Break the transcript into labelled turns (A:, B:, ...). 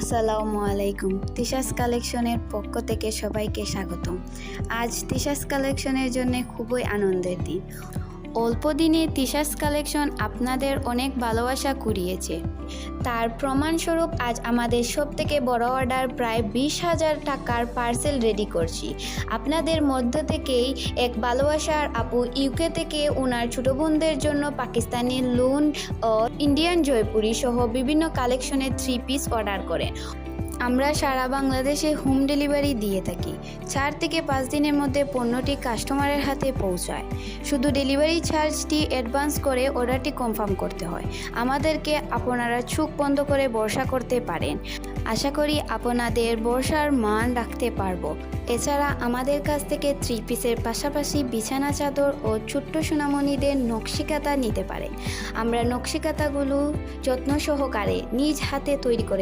A: আসসালামু আলাইকুম। তিশাস কালেকশনের পক্ষ থেকে সবাইকে স্বাগতম। আজ তিশাস কালেকশনের জন্য খুবই আনন্দের দিন। অল্প দিনে তিশাস কালেকশন আপনাদের অনেক ভালোবাসা কুড়িয়েছে। তার প্রমাণস্বরূপ আজ আমাদের সবথেকে বড় অর্ডার প্রায় 20,000 টাকার পার্সেল রেডি করছি। আপনাদের মধ্য থেকেই এক ভালোবাসার আপু ইউকে থেকে ওনার ছোটো বোনদের জন্য পাকিস্তানি লুন ও ইন্ডিয়ান জয়পুরি সহ বিভিন্ন কালেকশনের 3 পিস অর্ডার করেন। আমরা সারা বাংলাদেশে হোম ডেলিভারি দিয়ে থাকি। 4 থেকে 5 দিনের মধ্যে পণ্যটি কাস্টমারের হাতে পৌঁছায়। শুধু ডেলিভারি চার্জটি অ্যাডভান্স করে অর্ডারটি কনফার্ম করতে হয়। আমাদেরকে আপনারা চোখ বন্ধ করে ভরসা করতে পারেন। আশা করি আপনাদের ভরসার মান রাখতে পারবো। এছাড়া আমাদের কাছ থেকে 3 পিসের পাশাপাশি বিছানা চাদর ও ছোট্ট সোনামণিদের নকশিকাতা নিতে পারেন। আমরা নকশিকাতাগুলো যত্ন সহকারে নিজ হাতে তৈরি করে